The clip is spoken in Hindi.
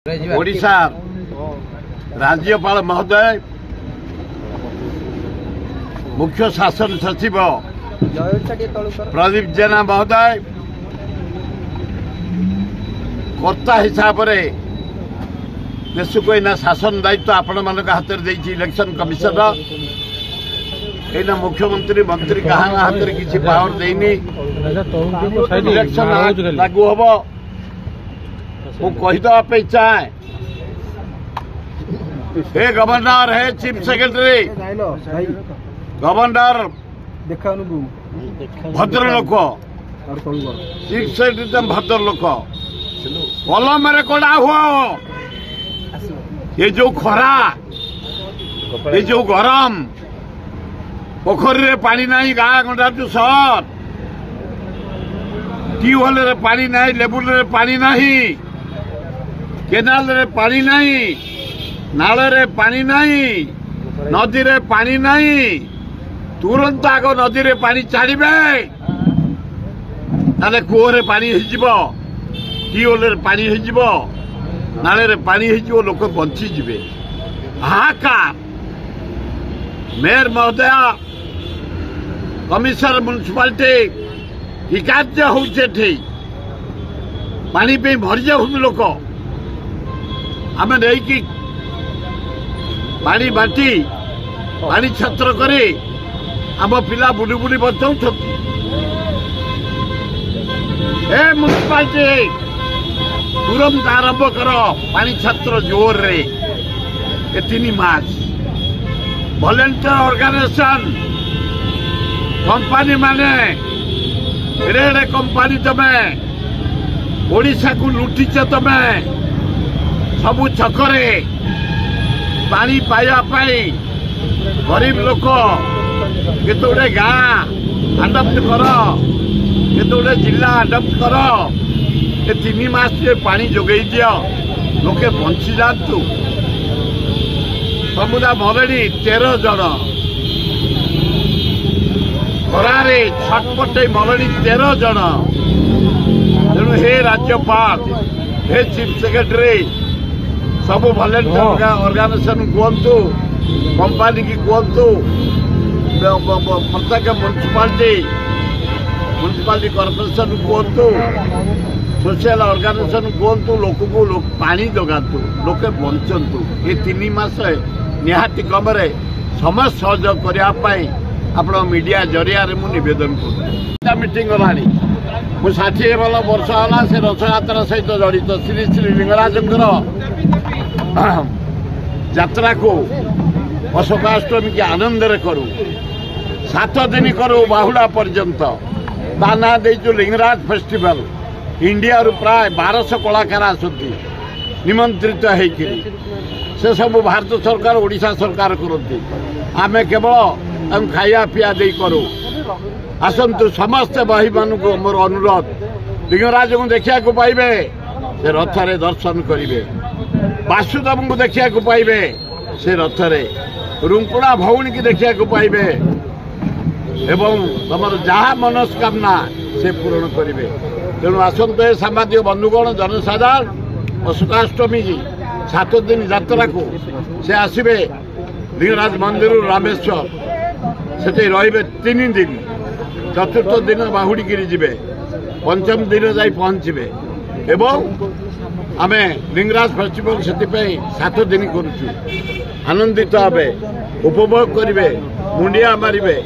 ओडिशा राज्यपाल महोदय मुख्य शासन सचिव प्रदीप जेना महोदय कर्ता हिसाब से देश को इना शासन दायित्व आपण मान हाथ में इलेक्शन कमिशनर एना मुख्यमंत्री मंत्री क्या हाथ में किसी पावर देनी इलेक्शन लागू हम मुझे चाहे हे गवर्नर है चीफ सेक्रेटरी गवर्नर भद्र लोक चीफ सेक्रेटरी भद्र लोक कलम कड़ा हुआ ये जो खरा ये जो गरम पोखरी रे पानी नहीं गाँ गंडा सहर ट्यूबवेल रे पानी नहीं लेबुल रे पानी नहीं केनाल रे पानी नहीं नाल रे पानी नहीं नदी रे पानी नहीं तुरंत आग नदी रे पानी छाड़े ताले कूह रे पानी ट्यूबवेल रे पानी नाले रे पानी लोक बंची जीवे हाहाकार मेयर महोदय कमिशनर म्युनिसिपालिटी कि कार्य होती पानी पे भरी जाऊ लोक आम नहीं पानी बांटी पानी छत्र करे आम पिला बुली बुली बचाऊ म्युनिसिपालिटी तुरंत आरंभ कर पानी छत्र जोर रे ये 3 मास वॉलंटियर ऑर्गेनाइजेशन कंपनी माने एड़े कंपनी तमे ओडिशा को लुटिच तमे सबू छकरे पानी पाइबाई गरीब लोक केतोड़े गाँ आडप्ट कर केतोड़े जिला आडप्ट कर ये 3 मास पानी जोगे दि लोके बंची जातु समुदा मरणी 13 जन खरारे छटपटे मरणी 13 जन तेणु हे राज्यपाल हे चीफ सेक्रेटरी सब वॉलंटियर ऑर्गेनाइजेशन कहतु कंपनी की कहतु प्रत्येक म्युनिसिपालिटी कॉर्पोरेशन कहतु सोशल ऑर्गेनाइजेशन कहतु लोक को पानी जगातु लोके बंचतु ये 3 मास निहाती कम समस्त सहयोग करने आप मीडिया जरिया मु नवेदन कर मीटिंग गलानी मु 60 वर्ष है से रथयात्रा सहित जड़ित श्री श्री लिंगराजंकर यात्रा को अशोकाष्टमी के आनंद करूँ 7 दिन करूँ बाहुड़ा पर्यंत ता ना देचु लिंगराज फेस्टिवल इंडिया रु प्राय 1200 कलाकार आसती निमंत्रित से सब भारत सरकार ओडिशा सरकार करती आमे केवल खाया पिया दे करूँ आसतु समस्त भाई मान को मोर अनुरोध लिंगराज को देखा पाइबे से रथरे दर्शन करेंगे वासुदेव को देखा पाइबे से रथरे रुंकुड़ा भौणी की देखा पाइबे एवं तुम जहाँ मनस्कामना से पूरण करेंगे तेणु आसतु सांबादिक बंधुगण जनसाधारण अशोकाष्टमी की 7 दिन यात्रा को से आसबे लिंगराज मंदिर रामेश्वर से रे 3 दिन चतुर्थ दिन बाहुड़ी गिरी जीवे पंचम दिन जाई पहुँचे एवं आमे लिंगराज फेस्टिवल से 7 दिन करुचु आनंदित हे उपभोग करेंगे मुंडिया मारे।